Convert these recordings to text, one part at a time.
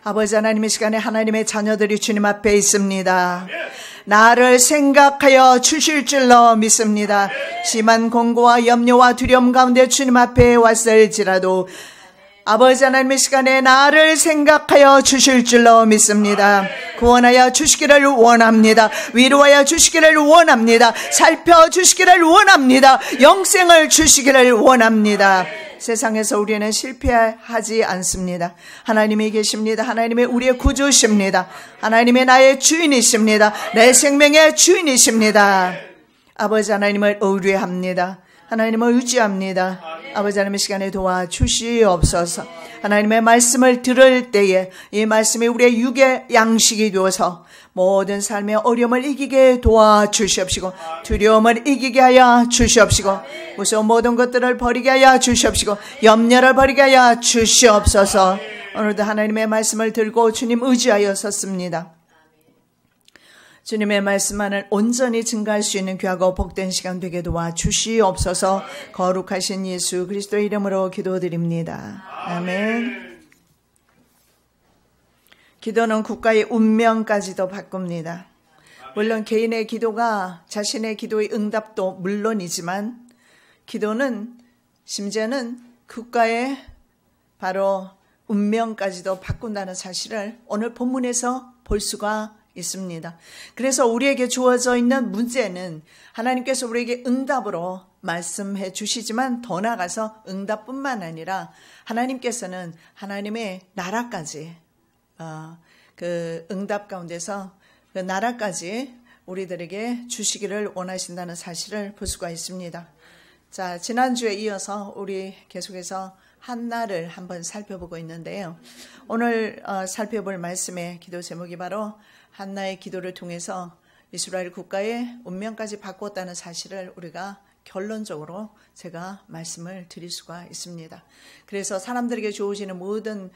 아버지 하나님의 시간에 하나님의 자녀들이 주님 앞에 있습니다. 나를 생각하여 주실 줄로 믿습니다. 심한 공고와 염려와 두려움 가운데 주님 앞에 왔을지라도 아버지 하나님의 시간에 나를 생각하여 주실 줄로 믿습니다. 구원하여 주시기를 원합니다. 위로하여 주시기를 원합니다. 살펴주시기를 원합니다. 영생을 주시기를 원합니다. 세상에서 우리는 실패하지 않습니다. 하나님이 계십니다. 하나님의 우리의 구주십니다. 하나님의 나의 주인이십니다. 내 생명의 주인이십니다. 아버지 하나님을 의뢰합니다. 하나님을 의지합니다. 아버지 하나님의 시간에 도와주시옵소서. 하나님의 말씀을 들을 때에 이 말씀이 우리의 육의 양식이 되어서 모든 삶의 어려움을 이기게 도와주시옵시고, 두려움을 이기게 하여 주시옵시고, 무서운 모든 것들을 버리게 하여 주시옵시고, 염려를 버리게 하여 주시옵소서. 오늘도 하나님의 말씀을 들고 주님 의지하여 섰습니다. 주님의 말씀만을 온전히 증가할 수 있는 귀하고 복된 시간 되게 도와주시옵소서. 거룩하신 예수 그리스도의 이름으로 기도드립니다. 아멘. 기도는 국가의 운명까지도 바꿉니다. 물론 개인의 기도가 자신의 기도의 응답도 물론이지만 기도는 심지어는 국가의 바로 운명까지도 바꾼다는 사실을 오늘 본문에서 볼 수가 있습니다. 그래서 우리에게 주어져 있는 문제는 하나님께서 우리에게 응답으로 말씀해 주시지만 더 나아가서 응답뿐만 아니라 하나님께서는 하나님의 나라까지 그 응답 가운데서 그 나라까지 우리들에게 주시기를 원하신다는 사실을 볼 수가 있습니다. 자, 지난주에 이어서 우리 계속해서 한나를 한번 살펴보고 있는데요. 오늘 살펴볼 말씀의 기도 제목이 바로 한나의 기도를 통해서 이스라엘 국가의 운명까지 바꾸었다는 사실을 우리가 결론적으로 제가 말씀을 드릴 수가 있습니다. 그래서 사람들에게 주어지는 모든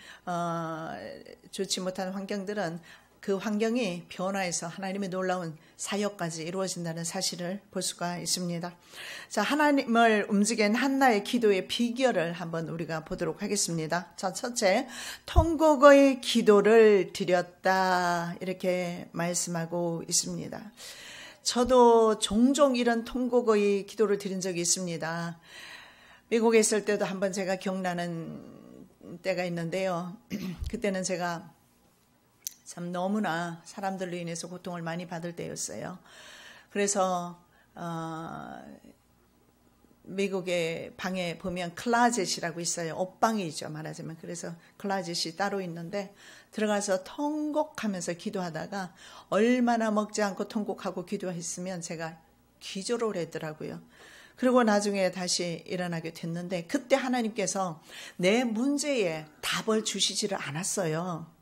좋지 못한 환경들은 그 환경이 변화해서 하나님의 놀라운 사역까지 이루어진다는 사실을 볼 수가 있습니다. 자, 하나님을 움직인 한나의 기도의 비결을 한번 우리가 보도록 하겠습니다. 자, 첫째, 통곡의 기도를 드렸다, 이렇게 말씀하고 있습니다. 저도 종종 이런 통곡의 기도를 드린 적이 있습니다. 미국에 있을 때도 한번 제가 기억나는 때가 있는데요. 그때는 제가 참 너무나 사람들로 인해서 고통을 많이 받을 때였어요. 그래서 미국의 방에 보면 클라젯이라고 있어요. 옷방이죠, 말하자면. 그래서 클라젯이 따로 있는데 들어가서 통곡하면서 기도하다가 얼마나 먹지 않고 통곡하고 기도했으면 제가 기절을 했더라고요. 그리고 나중에 다시 일어나게 됐는데 그때 하나님께서 내 문제에 답을 주시지를 않았어요.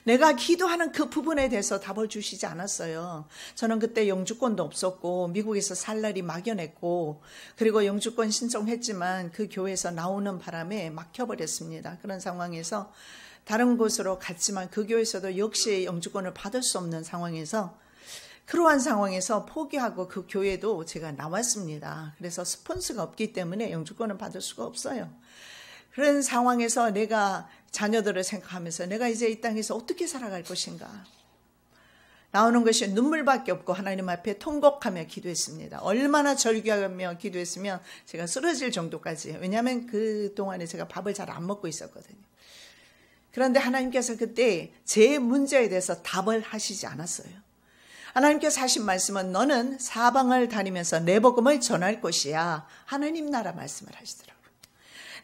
내가 기도하는 그 부분에 대해서 답을 주시지 않았어요. 저는 그때 영주권도 없었고 미국에서 살 날이 막연했고 그리고 영주권 신청했지만 그 교회에서 나오는 바람에 막혀버렸습니다. 그런 상황에서 다른 곳으로 갔지만 그 교회에서도 역시 영주권을 받을 수 없는 상황에서 그러한 상황에서 포기하고 그 교회도 제가 나왔습니다. 그래서 스폰서가 없기 때문에 영주권을 받을 수가 없어요. 그런 상황에서 내가 자녀들을 생각하면서 내가 이제 이 땅에서 어떻게 살아갈 것인가. 나오는 것이 눈물밖에 없고 하나님 앞에 통곡하며 기도했습니다. 얼마나 절규하며 기도했으면 제가 쓰러질 정도까지. 왜냐하면 그동안에 제가 밥을 잘 안 먹고 있었거든요. 그런데 하나님께서 그때 제 문제에 대해서 답을 하시지 않았어요. 하나님께서 하신 말씀은 너는 사방을 다니면서 내 복음을 전할 것이야. 하나님 나라 말씀을 하시더라고요.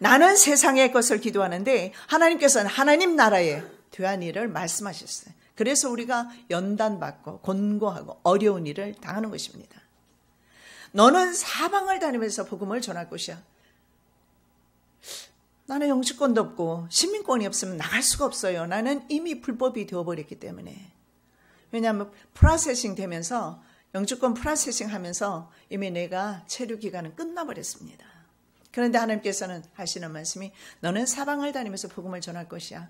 나는 세상의 것을 기도하는데 하나님께서는 하나님 나라에 대한 일을 말씀하셨어요. 그래서 우리가 연단받고 곤고하고 어려운 일을 당하는 것입니다. 너는 사방을 다니면서 복음을 전할 것이야. 나는 영주권도 없고 시민권이 없으면 나갈 수가 없어요. 나는 이미 불법이 되어버렸기 때문에. 왜냐하면 프로세싱 되면서 영주권 프로세싱 하면서 이미 내가 체류 기간은 끝나버렸습니다. 그런데 하나님께서는 하시는 말씀이 너는 사방을 다니면서 복음을 전할 것이야.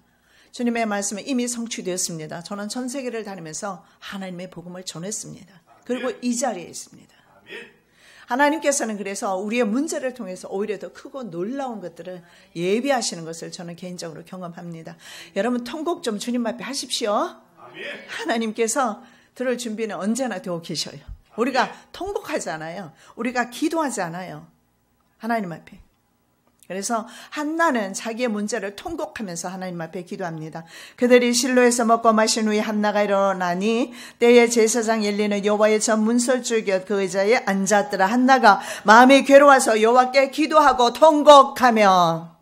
주님의 말씀은 이미 성취되었습니다. 저는 전 세계를 다니면서 하나님의 복음을 전했습니다. 그리고 이 자리에 있습니다. 하나님께서는 그래서 우리의 문제를 통해서 오히려 더 크고 놀라운 것들을 예비하시는 것을 저는 개인적으로 경험합니다. 여러분 통곡 좀 주님 앞에 하십시오. 하나님께서 들을 준비는 언제나 되어 계셔요. 우리가 통곡하지 않아요. 우리가 기도하지 않아요. 하나님 앞에. 그래서 한나는 자기의 문제를 통곡하면서 하나님 앞에 기도합니다. 그들이 실로에서 먹고 마신 후에 한나가 일어나니 때에 제사장 엘리는 여호와의 전 문설주 곁 그 의자에 앉았더라. 한나가 마음이 괴로워서 여호와께 기도하고 통곡하며.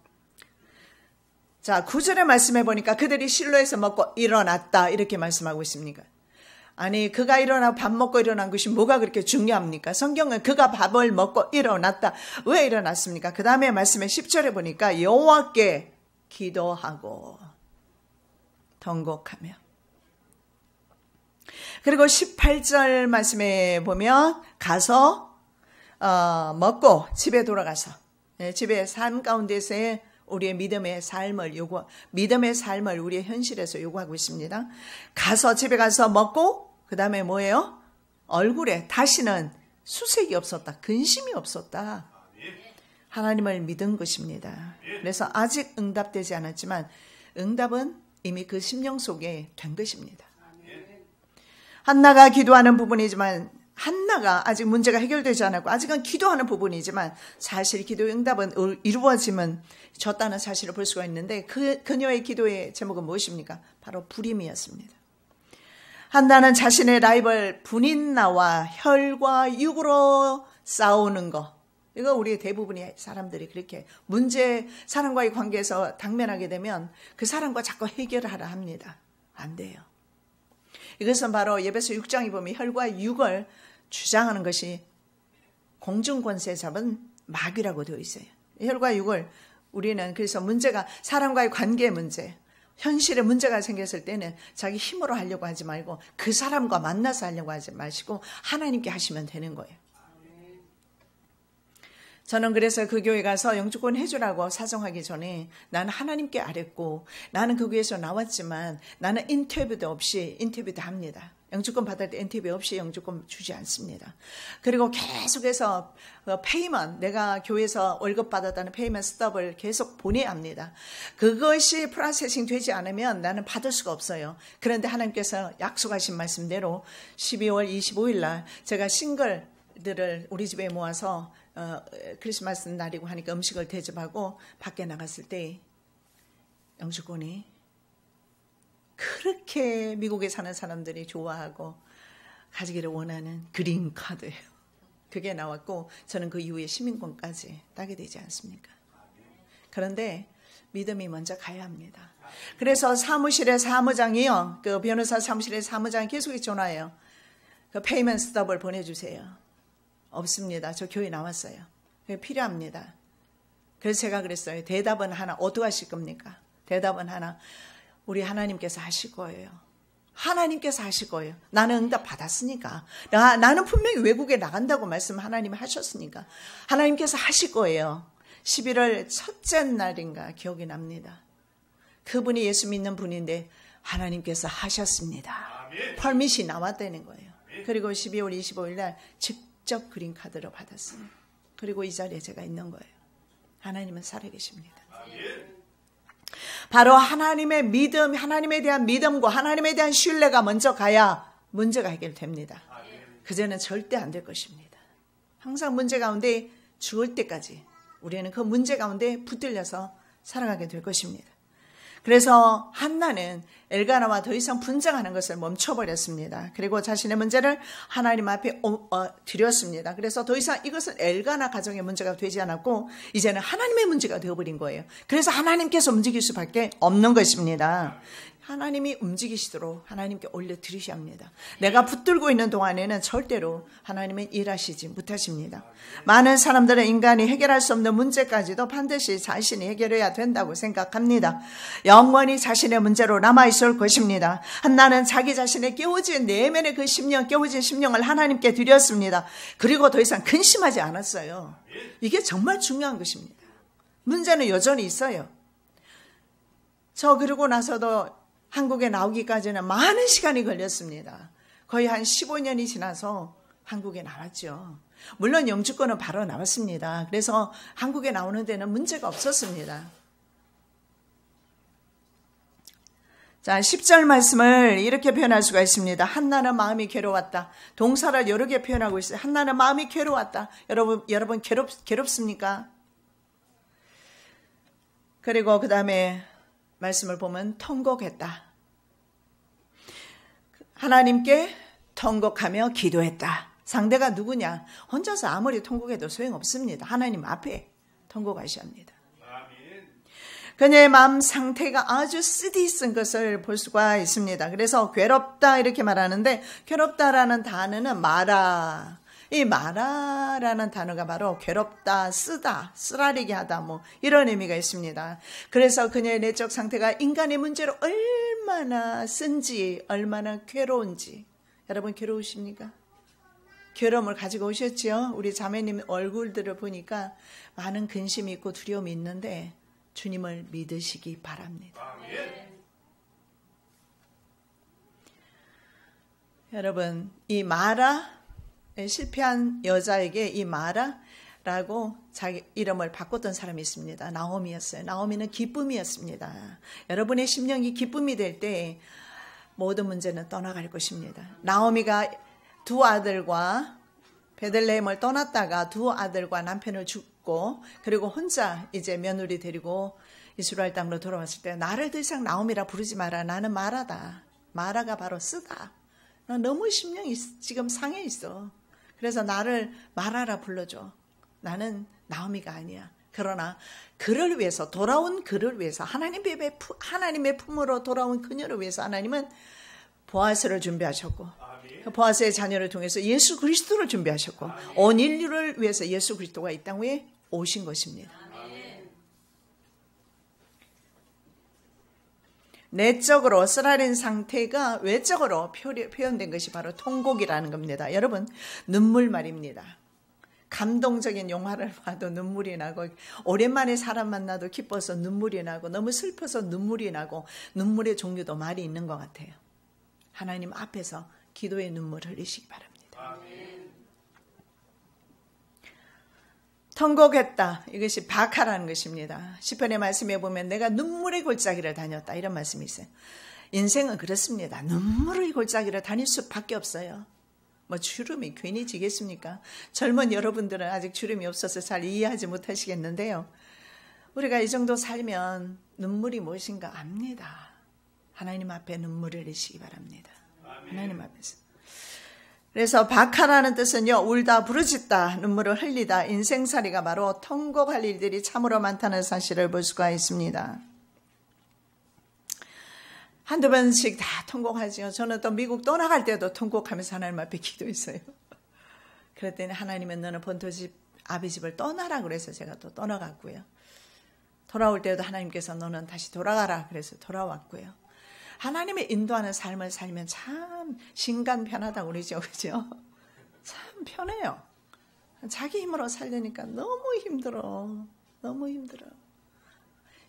자, 9절의 말씀해 보니까 그들이 실로에서 먹고 일어났다 이렇게 말씀하고 있습니까? 아니, 그가 일어나고 밥 먹고 일어난 것이 뭐가 그렇게 중요합니까? 성경은 그가 밥을 먹고 일어났다. 왜 일어났습니까? 그 다음에 말씀에 10절에 보니까 여호와께 기도하고 통곡하며. 그리고 18절 말씀에 보면 가서 먹고 집에 돌아가서 집의 삶 가운데서의 우리의 믿음의 삶을 믿음의 삶을 우리의 현실에서 요구하고 있습니다. 가서 집에 가서 먹고 그 다음에 뭐예요? 얼굴에 다시는 수색이 없었다. 근심이 없었다. 하나님을 믿은 것입니다. 그래서 아직 응답되지 않았지만 응답은 이미 그 심령 속에 된 것입니다. 한나가 기도하는 부분이지만 한나가 아직 문제가 해결되지 않았고 아직은 기도하는 부분이지만 사실 기도의 응답은 이루어지면 졌다는 사실을 볼 수가 있는데 그녀의 기도의 제목은 무엇입니까? 바로 불임이었습니다. 한나는 자신의 라이벌 분인나와 혈과 육으로 싸우는 거. 이거 우리 대부분의 사람들이 그렇게 사람과의 관계에서 당면하게 되면 그 사람과 자꾸 해결하라 합니다. 안 돼요. 이것은 바로 에베소 6장에 보면 혈과 육을 주장하는 것이 공중권세 잡은 마귀라고 되어 있어요. 혈과 육을 우리는 그래서 문제가 사람과의 관계의 문제, 현실에 문제가 생겼을 때는 자기 힘으로 하려고 하지 말고 그 사람과 만나서 하려고 하지 마시고 하나님께 하시면 되는 거예요. 저는 그래서 그 교회 가서 영주권 해주라고 사정하기 전에 나는 하나님께 아랬고 나는 그 교회에서 나왔지만 나는 인터뷰도 합니다. 영주권 받을 때 인터뷰 없이 영주권 주지 않습니다. 그리고 계속해서 페이먼, 내가 교회에서 월급 받았다는 페이먼 스톱을 계속 보내야 합니다. 그것이 프로세싱 되지 않으면 나는 받을 수가 없어요. 그런데 하나님께서 약속하신 말씀대로 12월 25일 날 제가 싱글들을 우리 집에 모아서 크리스마스 날이고 하니까 음식을 대접하고 밖에 나갔을 때 영주권이 그렇게 미국에 사는 사람들이 좋아하고 가지기를 원하는 그린 카드예요. 그게 나왔고 저는 그 이후에 시민권까지 따게 되지 않습니까? 그런데 믿음이 먼저 가야 합니다. 그래서 사무실의 사무장이요. 그 변호사 사무실의 사무장이 계속 전화해요. 그 페이먼트 스톱을 보내주세요. 없습니다. 저 교회 나왔어요. 필요합니다. 그래서 제가 그랬어요. 대답은 하나. 어떻게 하실 겁니까? 대답은 하나. 우리 하나님께서 하실 거예요. 하나님께서 하실 거예요. 나는 응답 받았으니까. 나는 분명히 외국에 나간다고 말씀 하나님이 하셨으니까. 하나님께서 하실 거예요. 11월 첫째 날인가 기억이 납니다. 그분이 예수 믿는 분인데 하나님께서 하셨습니다. 퍼밋이 나왔다는 거예요. 그리고 12월 25일 날 직접 그린카드로 받았어요. 그리고 이 자리에 제가 있는 거예요. 하나님은 살아계십니다. 바로 하나님의 믿음, 하나님에 대한 믿음과 하나님에 대한 신뢰가 먼저 가야 문제가 해결됩니다. 그전에는 절대 안 될 것입니다. 항상 문제 가운데 죽을 때까지 우리는 그 문제 가운데 붙들려서 살아가게 될 것입니다. 그래서 한나는 엘가나와 더 이상 분쟁하는 것을 멈춰버렸습니다. 그리고 자신의 문제를 하나님 앞에 드렸습니다. 그래서 더 이상 이것은 엘가나 가정의 문제가 되지 않았고 이제는 하나님의 문제가 되어버린 거예요. 그래서 하나님께서 움직일 수밖에 없는 것입니다. 하나님이 움직이시도록 하나님께 올려드리셔야 합니다. 내가 붙들고 있는 동안에는 절대로 하나님은 일하시지 못하십니다. 많은 사람들은 인간이 해결할 수 없는 문제까지도 반드시 자신이 해결해야 된다고 생각합니다. 영원히 자신의 문제로 남아있을 것입니다. 한나는 자기 자신의 깨어진 내면의 그 심령, 깨어진 심령을 하나님께 드렸습니다. 그리고 더 이상 근심하지 않았어요. 이게 정말 중요한 것입니다. 문제는 여전히 있어요. 그러고 나서도 한국에 나오기까지는 많은 시간이 걸렸습니다. 거의 한 15년이 지나서 한국에 나왔죠. 물론 영주권은 바로 나왔습니다. 그래서 한국에 나오는 데는 문제가 없었습니다. 자, 10절 말씀을 이렇게 표현할 수가 있습니다. 한나는 마음이 괴로웠다. 동사를 여러 개 표현하고 있어요. 한나는 마음이 괴로웠다. 여러분 괴롭습니까? 그리고 그 다음에 말씀을 보면 통곡했다. 하나님께 통곡하며 기도했다. 상대가 누구냐? 혼자서 아무리 통곡해도 소용없습니다. 하나님 앞에 통곡하셔야 합니다. 그녀의 마음 상태가 아주 쓰디쓴 것을 볼 수가 있습니다. 그래서 괴롭다 이렇게 말하는데, 괴롭다라는 단어는 마라. 이 마라라는 단어가 바로 괴롭다, 쓰다, 쓰라리게 하다 뭐 이런 의미가 있습니다. 그래서 그녀의 내적 상태가 인간의 문제로 얼마나 쓴지, 얼마나 괴로운지. 여러분 괴로우십니까? 괴로움을 가지고 오셨죠? 우리 자매님 얼굴들을 보니까 많은 근심이 있고 두려움이 있는데 주님을 믿으시기 바랍니다. 여러분, 이 마라, 실패한 여자에게 이 마라라고 자기 이름을 바꿨던 사람이 있습니다. 나오미였어요. 나오미는 기쁨이었습니다. 여러분의 심령이 기쁨이 될 때 모든 문제는 떠나갈 것입니다. 나오미가 두 아들과 베들레헴을 떠났다가 두 아들과 남편을 죽고 그리고 혼자 이제 며느리 데리고 이스라엘 땅으로 돌아왔을 때 나를 더 이상 나오미라 부르지 마라. 나는 마라다. 마라가 바로 쓰다. 나 너무 심령이 지금 상해 있어. 그래서 나를 마라라 불러줘. 나는 나오미가 아니야. 그러나 그를 위해서 돌아온 그를 위해서 하나님의 품으로 돌아온 그녀를 위해서 하나님은 보아스를 준비하셨고 보아스의 자녀를 통해서 예수 그리스도를 준비하셨고 온 인류를 위해서 예수 그리스도가 이 땅 위에 오신 것입니다. 내적으로 쓰라린 상태가 외적으로 표현된 것이 바로 통곡이라는 겁니다. 여러분, 눈물 말입니다. 감동적인 영화를 봐도 눈물이 나고 오랜만에 사람 만나도 기뻐서 눈물이 나고 너무 슬퍼서 눈물이 나고 눈물의 종류도 많이 있는 것 같아요. 하나님 앞에서 기도의 눈물을 흘리시기 바랍니다. 통곡했다. 이것이 바카라는 것입니다. 시편의 말씀에 보면 내가 눈물의 골짜기를 다녔다. 이런 말씀이 있어요. 인생은 그렇습니다. 눈물의 골짜기를 다닐 수밖에 없어요. 뭐 주름이 괜히 지겠습니까? 젊은 여러분들은 아직 주름이 없어서 잘 이해하지 못하시겠는데요. 우리가 이 정도 살면 눈물이 무엇인가 압니다. 하나님 앞에 눈물을 흘리시기 바랍니다. 하나님 앞에서. 그래서 바카라는 뜻은요, 울다 부르짖다 눈물을 흘리다 인생살이가 바로 통곡할 일들이 참으로 많다는 사실을 볼 수가 있습니다. 한두 번씩 다 통곡하지요. 저는 또 미국 떠나갈 때도 통곡하면서 하나님 앞에 기도했어요. 그랬더니 하나님은 너는 본토집 아비집을 떠나라 그래서 제가 또 떠나갔고요. 돌아올 때도 하나님께서 너는 다시 돌아가라 그래서 돌아왔고요. 하나님의 인도하는 삶을 살면 참 신간 편하다고 그러죠. 그죠? 참 편해요. 자기 힘으로 살려니까 너무 힘들어. 너무 힘들어.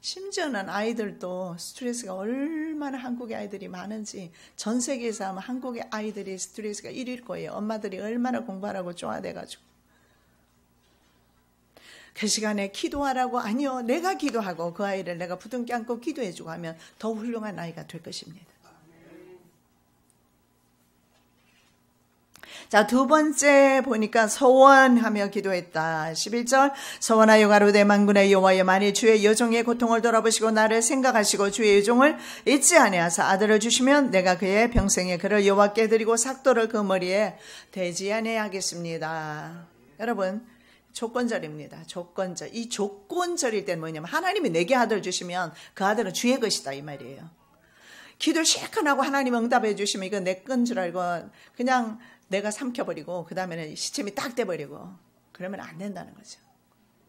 심지어는 아이들도 스트레스가 얼마나 한국의 아이들이 많은지 전 세계에서 하면 한국의 아이들이 스트레스가 1위일 거예요. 엄마들이 얼마나 공부하라고 쪼아대가지고. 그 시간에 기도하라고 아니요. 내가 기도하고 그 아이를 내가 부둥켜 안고 기도해주고 하면 더 훌륭한 아이가 될 것입니다. 자, 두 번째 보니까 서원하며 기도했다. 11절 서원하여 가로되 만군의 여호와여 만일 주의 여종의 고통을 돌아보시고 나를 생각하시고 주의 여종을 잊지 아니하사 아들을 주시면 내가 그의 평생에 그를 여호와께 드리고 삭도를 그 머리에 대지 아니하겠습니다. 여러분 조건절입니다. 조건절. 이 조건절일 때는 뭐냐면 하나님이 내게 아들 주시면 그 아들은 주의 것이다 이 말이에요. 기도를 실컷 하고 하나님 응답해 주시면 이거 내 건 줄 알고 그냥 내가 삼켜버리고 그 다음에는 시침이 딱 돼버리고 그러면 안 된다는 거죠.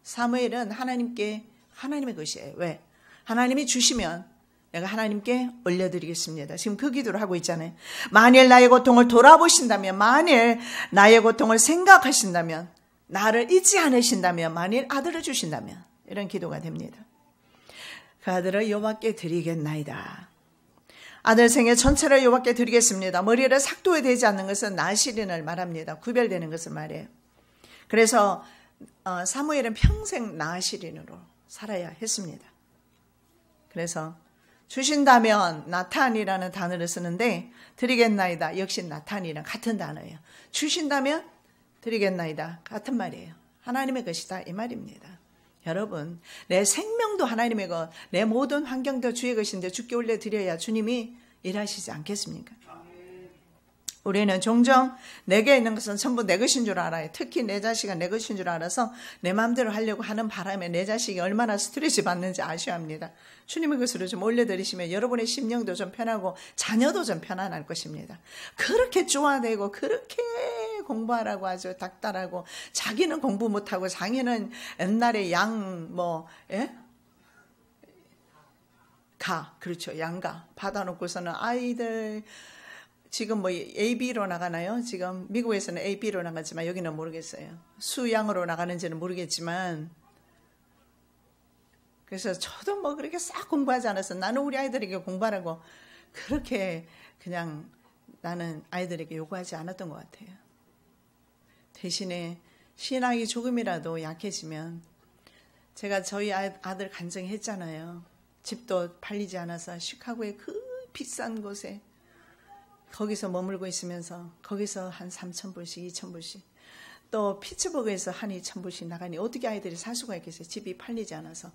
사무엘은 하나님의 것이에요. 왜? 하나님이 주시면 내가 하나님께 올려드리겠습니다. 지금 그 기도를 하고 있잖아요. 만일 나의 고통을 돌아보신다면, 만일 나의 고통을 생각하신다면, 나를 잊지 않으신다면, 만일 아들을 주신다면 이런 기도가 됩니다. 그 아들을 여호와께 드리겠나이다. 아들 생애 전체를 여호와께 드리겠습니다. 머리를 삭도에 대지 않는 것은 나시린을 말합니다. 구별되는 것을 말해요. 그래서 사무엘은 평생 나시린으로 살아야 했습니다. 그래서 주신다면 나탄이라는 단어를 쓰는데 드리겠나이다 역시 나탄이랑 같은 단어예요. 주신다면 드리겠나이다 같은 말이에요. 하나님의 것이다 이 말입니다. 여러분 내 생명도 하나님의 것, 내 모든 환경도 주의 것인데 주께 올려드려야 주님이 일하시지 않겠습니까? 우리는 종종 내게 있는 것은 전부 내 것인 줄 알아요. 특히 내 자식은 내 것인 줄 알아서 내 마음대로 하려고 하는 바람에 내 자식이 얼마나 스트레스 받는지 아셔야 합니다. 주님의 것으로 좀 올려드리시면 여러분의 심령도 좀 편하고 자녀도 좀 편안할 것입니다. 그렇게 쪼아대고 그렇게 공부하라고 아주 닥달하고 자기는 공부 못하고 자기는 옛날에 그렇죠. 양가 받아놓고서는 아이들 지금 AB로 나가나요? 지금 미국에서는 AB로 나가지만 여기는 모르겠어요. 수양으로 나가는지는 모르겠지만 그래서 저도 그렇게 싹 공부하지 않아서 나는 우리 아이들에게 공부하라고 그렇게 그냥 나는 아이들에게 요구하지 않았던 것 같아요. 대신에 신앙이 조금이라도 약해지면 제가 저희 아들 간증했잖아요. 집도 팔리지 않아서 시카고의 그 비싼 곳에 거기서 머물고 있으면서 거기서 한 3,000불씩 2,000불씩 또 피츠버그에서 한 2,000불씩 나가니 어떻게 아이들이 살 수가 있겠어요. 집이 팔리지 않아서.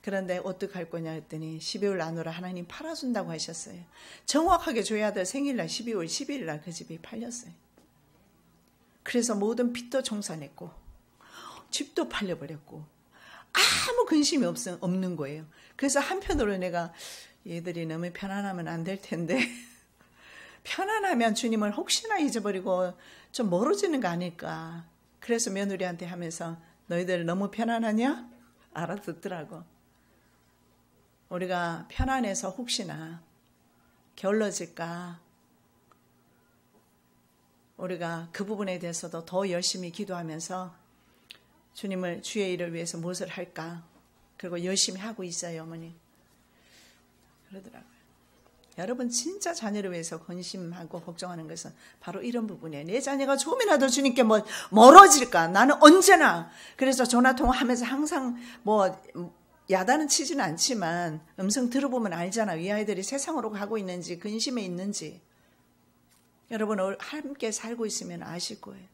그런데 어떡할 거냐 했더니 12월 안으로 하나님 팔아준다고 하셨어요. 정확하게 저희 아들 생일날 12월 12일 날 그 집이 팔렸어요. 그래서 모든 빚도 청산했고 집도 팔려버렸고 아무 근심이 없는 거예요. 그래서 한편으로 내가 얘들이 너무 편안하면 안 될 텐데 편안하면 주님을 혹시나 잊어버리고 좀 멀어지는 거 아닐까. 그래서 며느리한테 하면서 너희들 너무 편안하냐? 알아듣더라고. 우리가 편안해서 혹시나 게을러질까. 우리가 그 부분에 대해서도 더 열심히 기도하면서 주님을 주의 일을 위해서 무엇을 할까. 그리고 열심히 하고 있어요, 어머니. 그러더라고요. 여러분 진짜 자녀를 위해서 관심하고 걱정하는 것은 바로 이런 부분이에요. 내 자녀가 조금이라도 주님께 멀어질까. 나는 언제나 그래서 전화통화하면서 항상 야단은 치지는 않지만 음성 들어보면 알잖아. 이 아이들이 세상으로 가고 있는지 근심에 있는지. 여러분 함께 살고 있으면 아실 거예요.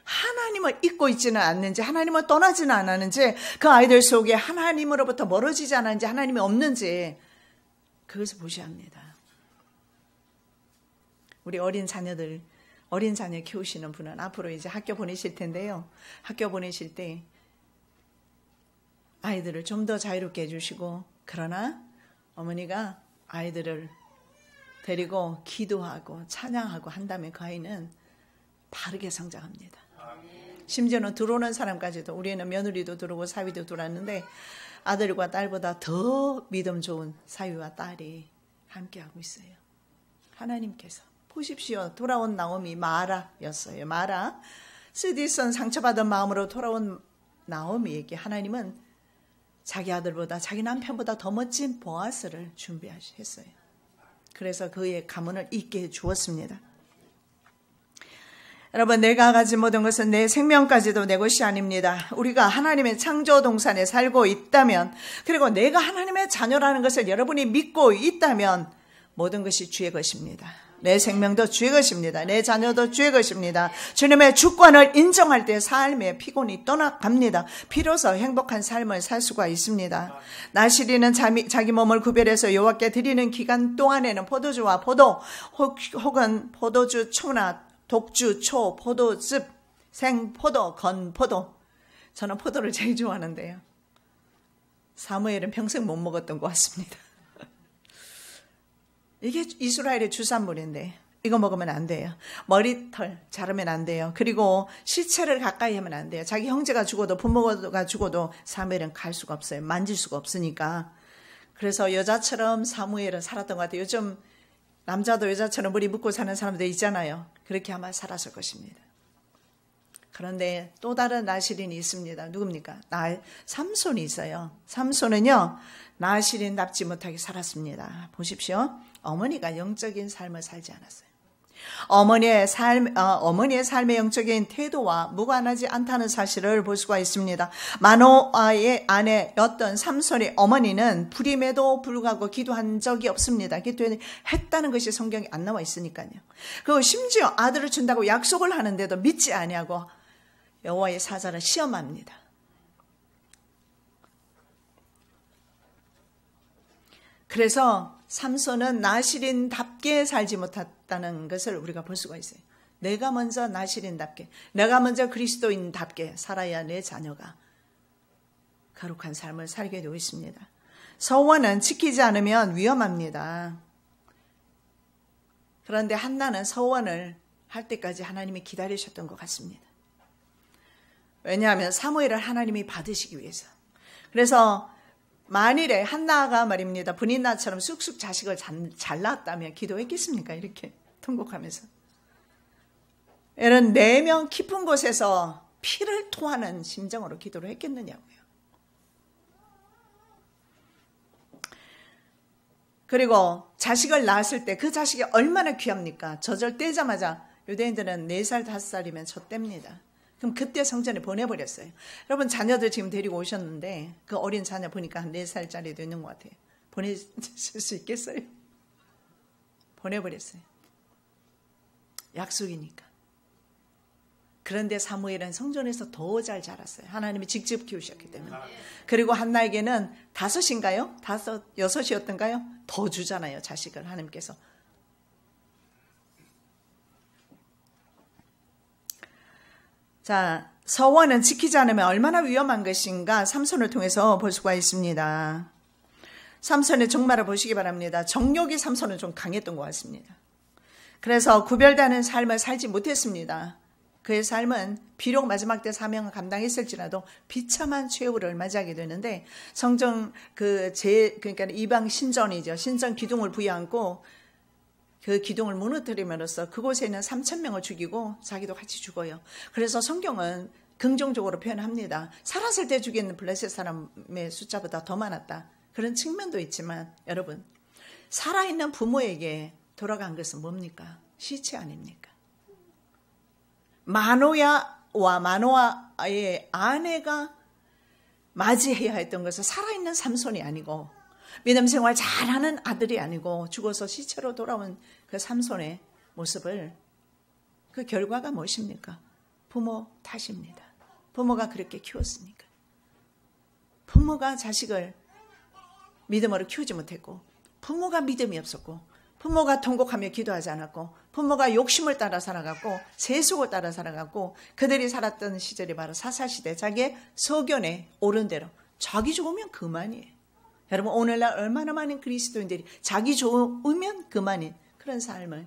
하나님을 잊고 있지는 않는지 하나님을 떠나지는 않았는지 그 아이들 속에 하나님으로부터 멀어지지 않았는지 하나님이 없는지 그것을 보셔야 합니다. 우리 어린 자녀 키우시는 분은 앞으로 이제 학교 보내실 텐데요. 학교 보내실 때 아이들을 좀 더 자유롭게 해주시고 그러나 어머니가 아이들을 데리고 기도하고 찬양하고 한다면 그 아이는 바르게 성장합니다. 심지어는 들어오는 사람까지도 우리는 며느리도 들어오고 사위도 들어왔는데 아들과 딸보다 더 믿음 좋은 사위와 딸이 함께하고 있어요. 하나님께서 보십시오. 돌아온 나오미 마라였어요. 마라 쓰디쓴 상처받은 마음으로 돌아온 나오미에게 하나님은 자기 아들보다 자기 남편보다 더 멋진 보아스를 준비했어요. 그래서 그의 가문을 잇게 해주었습니다. 여러분 내가 가진 모든 것은 내 생명까지도 내 것이 아닙니다. 우리가 하나님의 창조 동산에 살고 있다면 그리고 내가 하나님의 자녀라는 것을 여러분이 믿고 있다면 모든 것이 주의 것입니다. 내 생명도 주의 것입니다. 내 자녀도 주의 것입니다. 주님의 주권을 인정할 때 삶의 피곤이 떠나갑니다. 비로소 행복한 삶을 살 수가 있습니다. 나시리는 자기 몸을 구별해서 여호와께 드리는 기간 동안에는 포도주와 포도 혹은 포도주 초나 독주, 초, 포도즙, 생포도, 건포도. 저는 포도를 제일 좋아하는데요. 사무엘은 평생 못 먹었던 것 같습니다. 이게 이스라엘의 주산물인데 이거 먹으면 안 돼요. 머리털 자르면 안 돼요. 그리고 시체를 가까이 하면 안 돼요. 자기 형제가 죽어도 부모가 죽어도 사무엘은 갈 수가 없어요. 만질 수가 없으니까. 그래서 여자처럼 사무엘은 살았던 것 같아요. 요즘 남자도 여자처럼 머리 묶고 사는 사람들 있잖아요. 그렇게 아마 살았을 것입니다. 그런데 또 다른 나시린이 있습니다. 누굽니까? 삼손이 있어요. 삼손은요, 나시린답지 못하게 살았습니다. 보십시오. 어머니가 영적인 삶을 살지 않았어요. 어머니의 삶의 영적인 태도와 무관하지 않다는 사실을 볼 수가 있습니다. 마노아의 아내였던 삼손의 어머니는 불임에도 불구하고 기도한 적이 없습니다. 기도했다는 것이 성경에 안 나와 있으니까요. 그리고 심지어 아들을 준다고 약속을 하는데도 믿지 아니하고 여호와의 사자를 시험합니다. 그래서 삼손은 나실인답게 살지 못했다는 것을 우리가 볼 수가 있어요. 내가 먼저 나실인답게, 내가 먼저 그리스도인답게 살아야 내 자녀가 거룩한 삶을 살게 되고 있습니다. 서원은 지키지 않으면 위험합니다. 그런데 한나는 서원을 할 때까지 하나님이 기다리셨던 것 같습니다. 왜냐하면 사무엘을 하나님이 받으시기 위해서. 그래서 만일에 한나가 말입니다. 분인나처럼 쑥쑥 자식을 잘 낳았다면 기도했겠습니까? 이렇게 통곡하면서. 이런 내면 깊은 곳에서 피를 토하는 심정으로 기도를 했겠느냐고요. 그리고 자식을 낳았을 때 그 자식이 얼마나 귀합니까? 저절떼자마자 유대인들은 4살, 5살이면 젖댑니다. 그럼 그때 성전에 보내버렸어요. 여러분 자녀들 지금 데리고 오셨는데 그 어린 자녀 보니까 한 4살짜리도 있는 것 같아요. 보내실 수 있겠어요? 보내버렸어요. 약속이니까. 그런데 사무엘은 성전에서 더 잘 자랐어요. 하나님이 직접 키우셨기 때문에. 그리고 한나에게는 5인가요? 6이었던가요? 더 주잖아요. 자식을 하나님께서. 자, 서원은 지키지 않으면 얼마나 위험한 것인가 삼손을 통해서 볼 수가 있습니다. 삼손의 종말을 보시기 바랍니다. 정욕이 삼손은 좀 강했던 것 같습니다. 그래서 구별되는 삶을 살지 못했습니다. 그의 삶은 비록 마지막 때 사명을 감당했을지라도 비참한 최후를 맞이하게 되는데 성전 그러니까 이방 신전이죠. 신전 기둥을 부여안고 그 기둥을 무너뜨림으로써 그곳에 있는 3,000명을 죽이고 자기도 같이 죽어요. 그래서 성경은 긍정적으로 표현합니다. 살았을 때 죽인 블레셋 사람의 숫자보다 더 많았다. 그런 측면도 있지만 여러분 살아있는 부모에게 돌아간 것은 뭡니까? 시체 아닙니까? 마노아와 마노아의 아내가 맞이해야 했던 것은 살아있는 삼손이 아니고 믿음 생활 잘하는 아들이 아니고 죽어서 시체로 돌아온 그 삼손의 모습을 그 결과가 무엇입니까? 부모 탓입니다. 부모가 그렇게 키웠으니까. 부모가 자식을 믿음으로 키우지 못했고 부모가 믿음이 없었고 부모가 통곡하며 기도하지 않았고 부모가 욕심을 따라 살아갔고 세속을 따라 살아갔고 그들이 살았던 시절이 바로 사사시대 자기의 소견에 옳은 대로 자기 좋으면 그만이에요. 여러분 오늘날 얼마나 많은 그리스도인들이 자기 좋으면 그만인 그런 삶을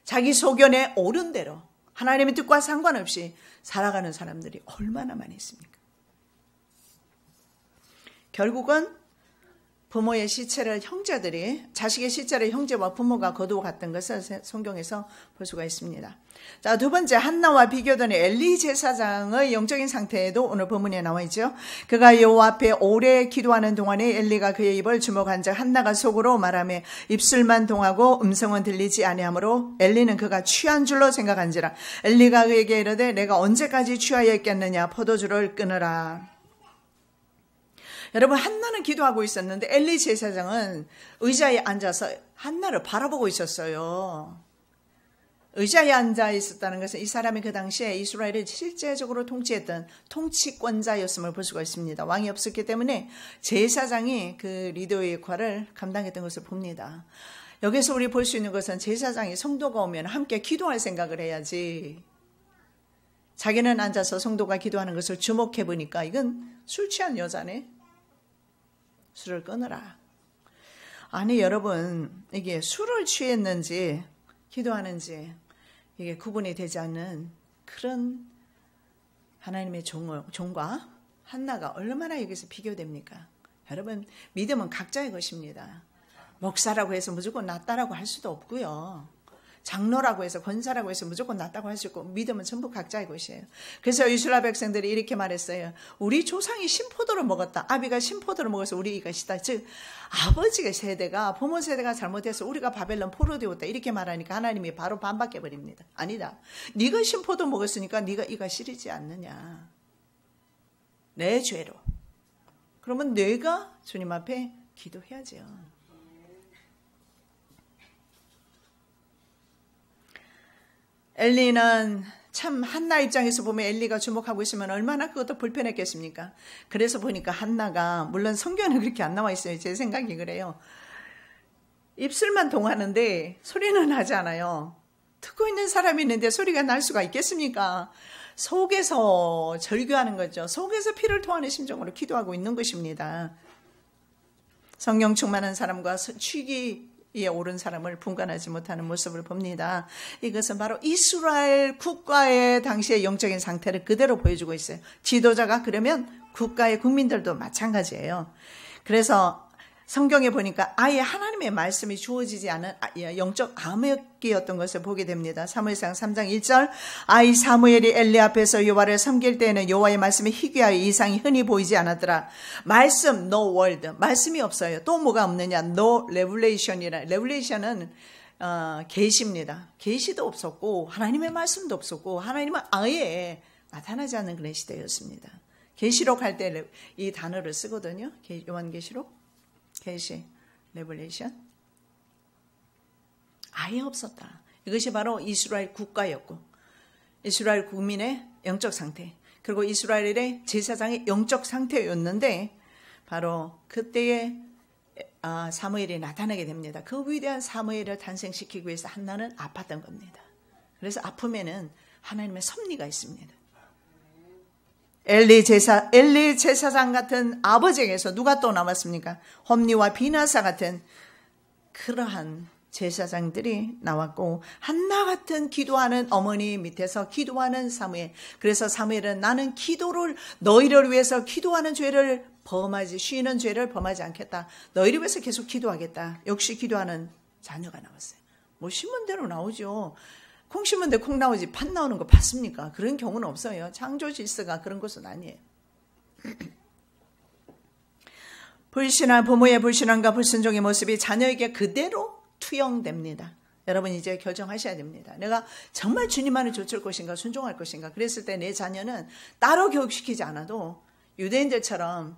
자기 소견에 옳은 대로 하나님의 뜻과 상관없이 살아가는 사람들이 얼마나 많이 있습니까? 결국은 부모의 시체를 형제들이 자식의 시체를 형제와 부모가 거두어 갔던 것을 성경에서 볼 수가 있습니다. 자, 두 번째 한나와 비교되는 엘리 제사장의 영적인 상태에도 오늘 본문에 나와 있죠. 그가 여호와 앞에 오래 기도하는 동안에 엘리가 그의 입을 주목한즉 한나가 속으로 말하며 입술만 동하고 음성은 들리지 아니하므로 엘리는 그가 취한 줄로 생각한지라. 엘리가 그에게 이르되 내가 언제까지 취하여 있겠느냐 포도주를 끊으라. 여러분 한나는 기도하고 있었는데 엘리 제사장은 의자에 앉아서 한나를 바라보고 있었어요. 의자에 앉아 있었다는 것은 이 사람이 그 당시에 이스라엘을 실제적으로 통치했던 통치권자였음을 볼 수가 있습니다. 왕이 없었기 때문에 제사장이 그 리더의 역할을 감당했던 것을 봅니다. 여기서 우리 볼 수 있는 것은 제사장이 성도가 오면 함께 기도할 생각을 해야지. 자기는 앉아서 성도가 기도하는 것을 주목해 보니까 이건 술 취한 여자네. 술을 끊으라. 아니 여러분 이게 술을 취했는지 기도하는지 이게 구분이 되지 않는 그런 하나님의 종과 한나가 얼마나 여기서 비교됩니까? 여러분 믿음은 각자의 것입니다. 목사라고 해서 무조건 낫다라고 할 수도 없고요. 장로라고 해서 권사라고 해서 무조건 낫다고 할 수 있고 믿음은 전부 각자의 것이에요. 그래서 이스라엘 백성들이 이렇게 말했어요. 우리 조상이 신포도를 먹었다. 아비가 신포도를 먹어서 우리 이것이다. 즉 아버지가 세대가 부모 세대가 잘못해서 우리가 바벨론 포로 되었다. 이렇게 말하니까 하나님이 바로 반박해 버립니다. 아니다. 네가 신포도 먹었으니까 네가 이가 싫지 않느냐. 내 죄로. 그러면 내가 주님 앞에 기도해야죠. 엘리는 참 한나 입장에서 보면 엘리가 주목하고 있으면 얼마나 그것도 불편했겠습니까? 그래서 보니까 한나가 물론 성경에는 그렇게 안 나와 있어요. 제 생각이 그래요. 입술만 동하는데 소리는 하지 않아요. 듣고 있는 사람이 있는데 소리가 날 수가 있겠습니까? 속에서 절규하는 거죠. 속에서 피를 토하는 심정으로 기도하고 있는 것입니다. 성령 충만한 사람과 취기에 오른 사람을 분간하지 못하는 모습을 봅니다. 이것은 바로 이스라엘 국가의 당시의 영적인 상태를 그대로 보여주고 있어요. 지도자가 그러면 국가의 국민들도 마찬가지예요. 그래서 성경에 보니까 아예 하나님의 말씀이 주어지지 않은 영적 암흑기였던 것을 보게 됩니다. 사무엘상 3장 1절 아이 사무엘이 엘리 앞에서 여호와를 섬길 때에는 여호와의 말씀이 희귀하여 이상이 흔히 보이지 않았더라. 말씀 no word 말씀이 없어요. 또 뭐가 없느냐 no revelation이라 revelation은 계시입니다. 계시도 없었고 하나님의 말씀도 없었고 하나님은 아예 나타나지 않는 그런 시대였습니다. 계시록 할 때 이 단어를 쓰거든요. 요한계시록 계시, 레벨레이션 아예 없었다. 이것이 바로 이스라엘 국가였고 이스라엘 국민의 영적 상태 그리고 이스라엘의 제사장의 영적 상태였는데 바로 그때에 사무엘이 나타나게 됩니다. 그 위대한 사무엘을 탄생시키기 위해서 한나는 아팠던 겁니다. 그래서 아픔에는 하나님의 섭리가 있습니다. 엘리 제사장 같은 아버지에게서 누가 또 남았습니까? 홈리와 비나사 같은 그러한 제사장들이 나왔고 한나 같은 기도하는 어머니 밑에서 기도하는 사무엘. 그래서 사무엘은 나는 기도를 너희를 위해서 기도하는 죄를 쉬는 죄를 범하지 않겠다. 너희를 위해서 계속 기도하겠다. 역시 기도하는 자녀가 나왔어요. 뭐 신문대로 나오죠. 콩 심은데 콩 나오지 팥 나오는 거 봤습니까? 그런 경우는 없어요. 창조 질서가 그런 것은 아니에요. 불신한 부모의 불신함과 불순종의 모습이 자녀에게 그대로 투영됩니다. 여러분 이제 결정하셔야 됩니다. 내가 정말 주님만을 좇을 것인가 순종할 것인가. 그랬을 때 내 자녀는 따로 교육시키지 않아도 유대인들처럼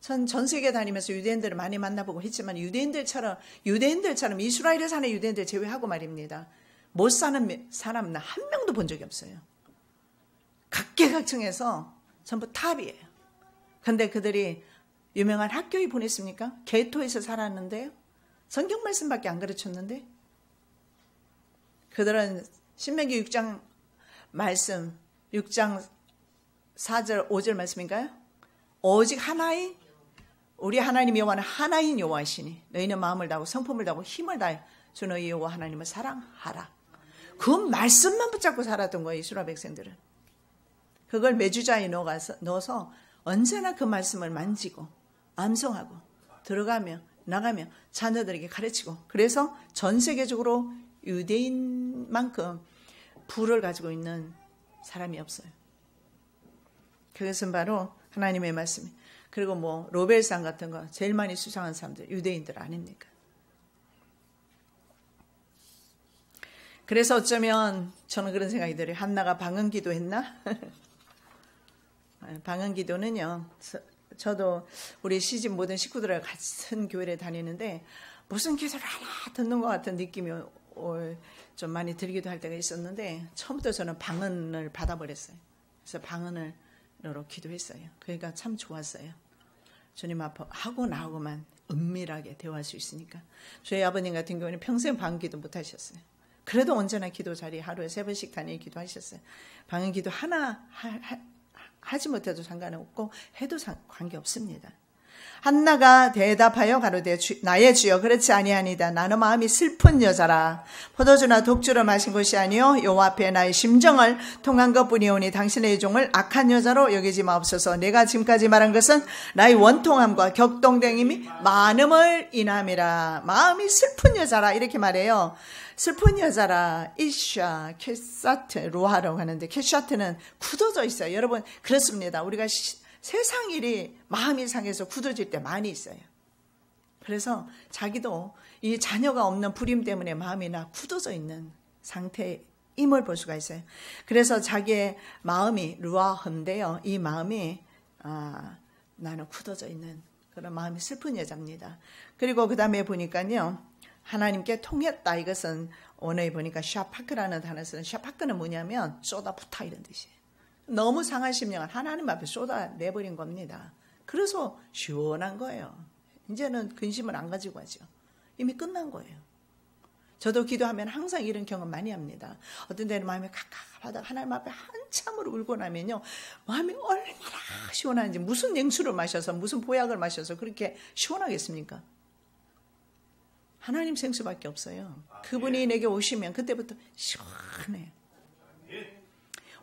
전 세계 다니면서 유대인들을 많이 만나보고 했지만 유대인들처럼 이스라엘에 사는 유대인들 제외하고 말입니다. 못 사는 사람은 한 명도 본 적이 없어요. 각계각층에서 전부 탑이에요. 그런데 그들이 유명한 학교에 보냈습니까? 개토에서 살았는데요. 성경 말씀밖에 안 가르쳤는데 그들은 신명기 6장 말씀 6장 4절 5절 말씀인가요? 오직 하나인 우리 하나님 여호와는 하나인 여호와이시니 너희는 마음을 다하고 성품을 다하고 힘을 다해 주 너희 여호와 하나님을 사랑하라. 그 말씀만 붙잡고 살았던 거예요. 이스라엘 백성들은. 그걸 매주자에 넣어서 언제나 그 말씀을 만지고 암송하고 들어가며 나가며 자녀들에게 가르치고 그래서 전 세계적으로 유대인만큼 부를 가지고 있는 사람이 없어요. 그것은 바로 하나님의 말씀. 그리고 뭐 로벨상 같은 거 제일 많이 수상한 사람들 유대인들 아닙니까? 그래서 어쩌면 저는 그런 생각이 들어요. 한나가 방언기도 했나? 방언기도는요. 저도 우리 시집 모든 식구들과 같은 교회를 다니는데 무슨 기도를 하나 듣는 것 같은 느낌이 좀 많이 들기도 할 때가 있었는데 처음부터 저는 방언을 받아버렸어요. 그래서 방언으로 기도했어요. 그러니까 참 좋았어요. 주님 앞에 하고 나하고만 은밀하게 대화할 수 있으니까. 저희 아버님 같은 경우는 평생 방언기도 못 하셨어요. 그래도 언제나 기도 자리에 하루에 3번씩 다니게 기도하셨어요. 방언 기도 하나 하지 못해도 상관없고 해도 관계없습니다. 한나가 대답하여 가로되 나의 주여 그렇지 아니하니다. 나는 마음이 슬픈 여자라. 포도주나 독주를 마신 것이 아니요 여호와 앞에 나의 심정을 통한 것뿐이오니 당신의 종을 악한 여자로 여기지 마옵소서. 내가 지금까지 말한 것은 나의 원통함과 격동됨이 많음을 인함이라. 마음이 슬픈 여자라 이렇게 말해요. 슬픈 여자라. 이샤 켓사트 로하라고 하는데 켓사트는 굳어져 있어요. 여러분 그렇습니다. 우리가 세상 일이 마음이 상해서 굳어질 때 많이 있어요. 그래서 자기도 이 자녀가 없는 불임 때문에 마음이 굳어져 있는 상태임을 볼 수가 있어요. 그래서 자기의 마음이 루아흐인데요. 이 마음이 나는 굳어져 있는 그런 마음이 슬픈 여자입니다. 그리고 그 다음에 보니까요. 하나님께 통했다. 이것은 오늘 보니까 샤파크라는 단어를 쓰는 샤파크는 뭐냐면 쏟아붓다 이런 뜻이에요. 너무 상한 심령을 하나님 앞에 쏟아내버린 겁니다. 그래서 시원한 거예요. 이제는 근심을 안 가지고 하죠. 이미 끝난 거예요. 저도 기도하면 항상 이런 경험 많이 합니다. 어떤 때는 마음이 갑갑하다가 하나님 앞에 한참을 울고 나면요. 마음이 얼마나 시원한지 무슨 냉수를 마셔서 무슨 보약을 마셔서 그렇게 시원하겠습니까? 하나님 생수밖에 없어요. 그분이 내게 오시면 그때부터 시원해요.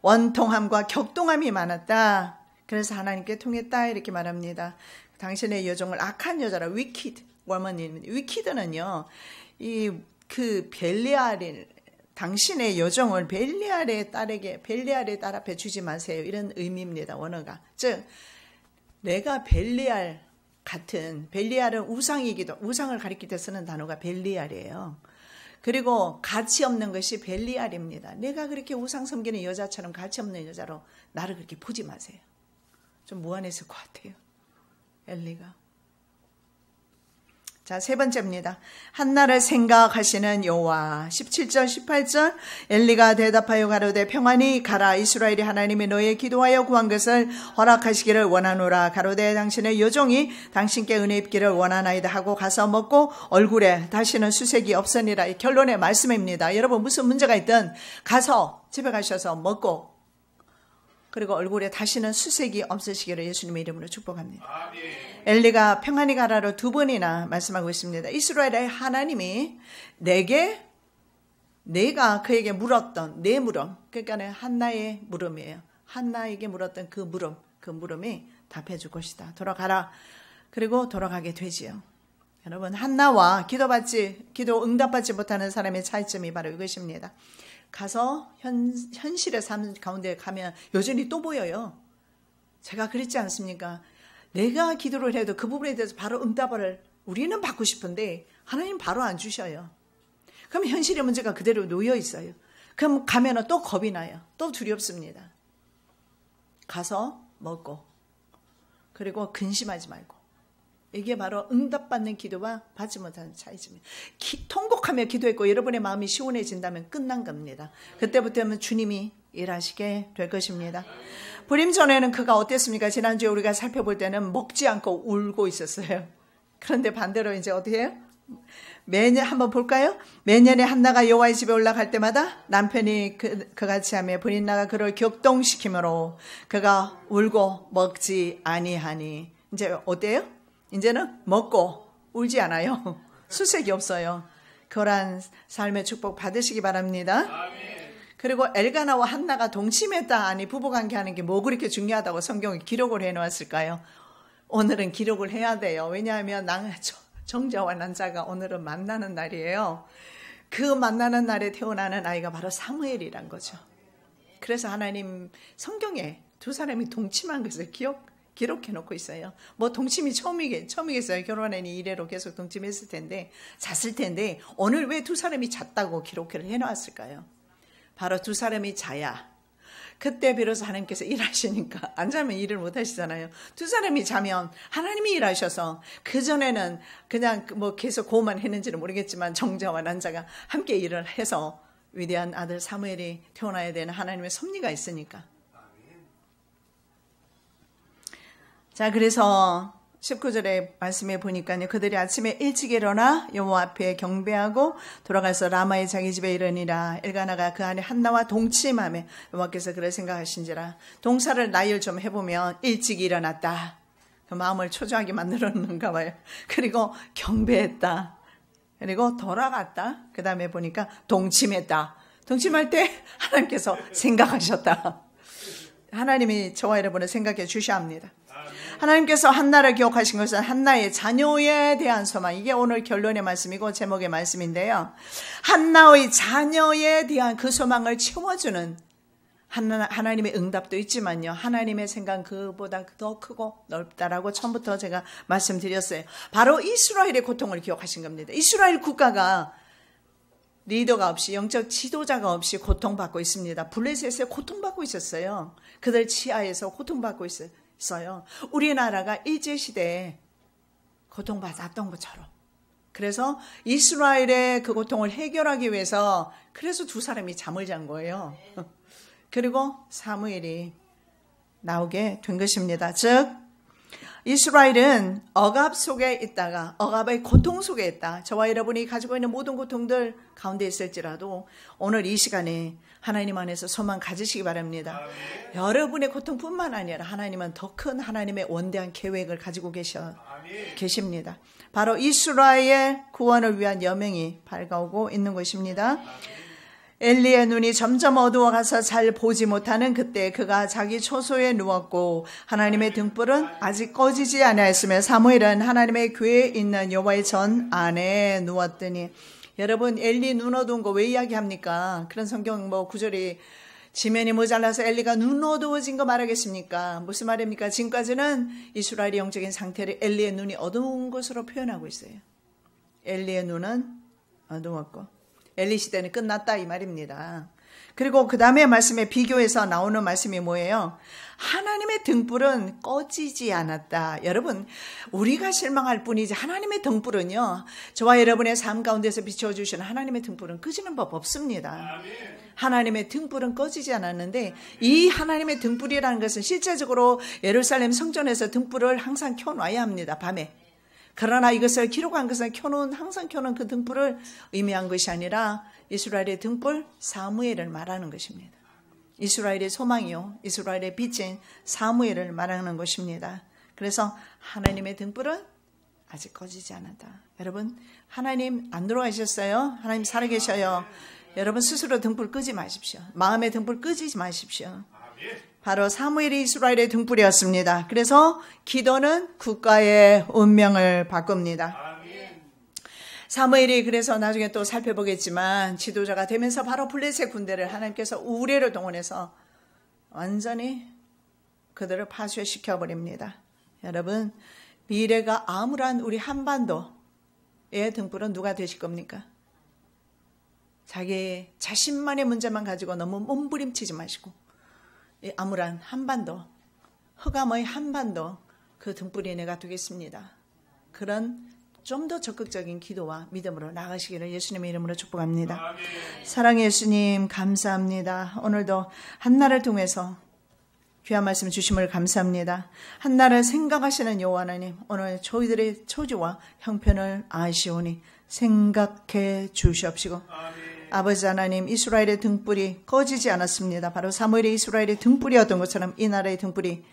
원통함과 격동함이 많았다. 그래서 하나님께 통했다 이렇게 말합니다. 당신의 여종을 악한 여자라 위키드 워먼입니다. 위키드는요. 그 벨리알을 당신의 여종을 벨리알의 딸 앞에 주지 마세요. 이런 의미입니다. 원어가. 즉 내가 벨리알 같은 벨리알은 우상을 가리킬 때 쓰는 단어가 벨리알이에요. 그리고 가치 없는 것이 벨리알입니다. 내가 그렇게 우상 섬기는 여자처럼 가치 없는 여자로 나를 그렇게 보지 마세요. 좀 무안했을 것 같아요. 엘리가. 자, 세 번째입니다. 한나를 생각하시는 여호와. 17절 18절 엘리가 대답하여 가로되 평안히 가라. 이스라엘이 하나님이 너의 기도하여 구한 것을 허락하시기를 원하노라. 가로되 당신의 여종이 당신께 은혜 입기를 원하나이다 하고 가서 먹고 얼굴에 다시는 수색이 없으니라. 이 결론의 말씀입니다. 여러분 무슨 문제가 있든 가서 집에 가셔서 먹고 그리고 얼굴에 다시는 수색이 없으시기를 예수님의 이름으로 축복합니다. 엘리가 평안히 가라로 두 번이나 말씀하고 있습니다. 이스라엘의 하나님이 내가 그에게 물었던 내 물음, 그러니까 한나의 물음이에요. 한나에게 물었던 그 물음이 답해 줄 것이다. 돌아가라. 그리고 돌아가게 되지요. 여러분 한나와 기도 응답받지 못하는 사람의 차이점이 바로 이것입니다. 가서 현실의 삶 가운데 가면 여전히 또 보여요. 제가 그랬지 않습니까? 내가 기도를 해도 그 부분에 대해서 바로 응답을 우리는 받고 싶은데 하나님 바로 안 주셔요. 그럼 현실의 문제가 그대로 놓여 있어요. 그럼 가면 또 겁이 나요. 또 두렵습니다. 가서 먹고 그리고 근심하지 말고. 이게 바로 응답받는 기도와 받지 못하는 차이입니다. 통곡하며 기도했고 여러분의 마음이 시원해진다면 끝난 겁니다. 그때부터는 주님이 일하시게 될 것입니다. 불임 전에는 그가 어땠습니까? 지난주에 우리가 살펴볼 때는 먹지 않고 울고 있었어요. 그런데 반대로 이제 어떻게 해요? 매년 한번 볼까요? 매년에 한나가 여호와의 집에 올라갈 때마다 남편이 그같이 하며 불임나가 그를 격동시키므로 그가 울고 먹지 아니하니. 이제 어때요? 이제는 먹고 울지 않아요. 수색이 없어요. 그런 삶의 축복 받으시기 바랍니다. 그리고 엘가나와 한나가 동침했다 아니 부부관계 하는 게 뭐 그렇게 중요하다고 성경에 기록을 해놓았을까요? 오늘은 기록을 해야 돼요. 왜냐하면 정자와 난자가 오늘은 만나는 날이에요. 그 만나는 날에 태어나는 아이가 바로 사무엘이란 거죠. 그래서 하나님 성경에 두 사람이 동침한 것을 기록해 놓고 있어요. 뭐 동침이 처음이겠어요. 결혼하니 이래로 계속 동침했을 텐데 잤을 텐데 오늘 왜 두 사람이 잤다고 기록을 해놓았을까요? 바로 두 사람이 자야 그때 비로소 하나님께서 일하시니까 안 자면 일을 못 하시잖아요. 두 사람이 자면 하나님이 일하셔서 그전에는 그냥 뭐 계속 고만 했는지는 모르겠지만 정자와 난자가 함께 일을 해서 위대한 아들 사무엘이 태어나야 되는 하나님의 섭리가 있으니까. 자, 그래서 19절의 말씀에 보니까요. 그들이 아침에 일찍 일어나 여호와 앞에 경배하고 돌아가서 라마의 자기 집에 이르니라. 엘가나가 그 안에 한나와 동침하며 여호와께서 그를 생각하신지라. 동사를 나열 좀 해보면 일찍 일어났다. 마음을 초조하게 만들었는가 봐요. 그리고 경배했다. 그리고 돌아갔다. 그 다음에 보니까 동침했다. 동침할 때 하나님께서 생각하셨다. 하나님이 저와 여러분을 생각해 주셔야 합니다. 하나님께서 한나를 기억하신 것은 한나의 자녀에 대한 소망. 이게 오늘 결론의 말씀이고 제목의 말씀인데요. 한나의 자녀에 대한 그 소망을 채워주는 하나님의 응답도 있지만요. 하나님의 생각은 그보다 더 크고 넓다라고 처음부터 제가 말씀드렸어요. 바로 이스라엘의 고통을 기억하신 겁니다. 이스라엘 국가가 리더가 없이 영적 지도자가 없이 고통받고 있습니다. 블레셋에 고통받고 있었어요. 그들 치하에서 고통받고 있어요. 우리나라가 일제시대에 고통받았던 것처럼. 그래서 이스라엘의 그 고통을 해결하기 위해서 그래서 두 사람이 잠을 잔 거예요. 그리고 사무엘이 나오게 된 것입니다. 즉 이스라엘은 억압 속에 있다가 억압의 고통 속에 있다. 저와 여러분이 가지고 있는 모든 고통들 가운데 있을지라도 오늘 이 시간에 하나님 안에서 소망 가지시기 바랍니다. 아멘. 여러분의 고통뿐만 아니라 하나님은 더 큰 하나님의 원대한 계획을 가지고 계십니다. 바로 이스라엘 구원을 위한 여명이 밝아오고 있는 것입니다. 아멘. 엘리의 눈이 점점 어두워가서 잘 보지 못하는 그때 그가 자기 초소에 누웠고 하나님의 등불은 아직 꺼지지 아니하였으며 사무엘은 하나님의 궤에 있는 여호와의 전 안에 누웠더니 여러분 엘리 눈 어두운 거 왜 이야기합니까? 그런 성경 구절이 지면이 모자라서 엘리가 눈 어두워진 거 말하겠습니까? 무슨 말입니까? 지금까지는 이스라엘의 영적인 상태를 엘리의 눈이 어두운 것으로 표현하고 있어요. 엘리의 눈은 어두웠고 엘리 시대는 끝났다 이 말입니다. 그리고 그 다음에 말씀에 비교해서 나오는 말씀이 뭐예요? 하나님의 등불은 꺼지지 않았다. 여러분 우리가 실망할 뿐이지 하나님의 등불은요. 저와 여러분의 삶 가운데서 비춰주시는 하나님의 등불은 끄지는 법 없습니다. 하나님의 등불은 꺼지지 않았는데 이 하나님의 등불이라는 것은 실제적으로 예루살렘 성전에서 등불을 항상 켜놔야 합니다. 밤에. 그러나 이것을 기록한 것은 항상 켜놓은 그 등불을 의미한 것이 아니라 이스라엘의 등불 사무엘을 말하는 것입니다. 이스라엘의 소망이요. 이스라엘의 빛인 사무엘을 말하는 것입니다. 그래서 하나님의 등불은 아직 꺼지지 않았다. 여러분 하나님 안 들어가셨어요? 하나님 살아계셔요. 여러분 스스로 등불 끄지 마십시오. 마음의 등불 끄지 마십시오. 바로 사무엘이 이스라엘의 등불이었습니다. 그래서 기도는 국가의 운명을 바꿉니다. 사무엘이 그래서 나중에 또 살펴보겠지만 지도자가 되면서 바로 블레셋 군대를 하나님께서 우레를 동원해서 완전히 그들을 파쇄시켜버립니다. 여러분 미래가 암울한 우리 한반도의 등불은 누가 되실 겁니까? 자기 자신만의 문제만 가지고 너무 몸부림치지 마시고 이 암울한 한반도, 흑암의 한반도 그 등불이 내가 되겠습니다. 그런 좀 더 적극적인 기도와 믿음으로 나가시기를 예수님의 이름으로 축복합니다. 아멘. 사랑의 예수님 감사합니다. 오늘도 한나를 통해서 귀한 말씀 주심을 감사합니다. 한나를 생각하시는 여호와 하나님 오늘 저희들의 처지와 형편을 아시오니 생각해 주시옵시고 아멘. 아버지 하나님 이스라엘의 등불이 꺼지지 않았습니다. 바로 사무엘의 이스라엘의 등불이었던 것처럼 이 나라의 등불이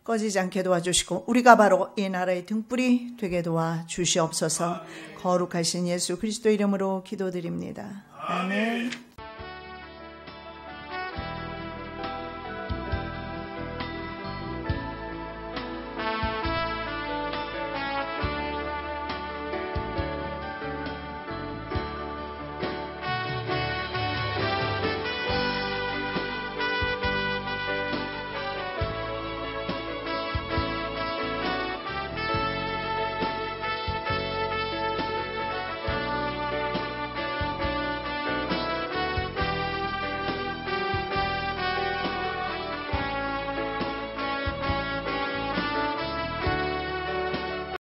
꺼지지 않게 도와주시고 우리가 바로 이 나라의 등불이 되게 도와주시옵소서. 거룩하신 예수 그리스도 이름으로 기도드립니다. 아멘.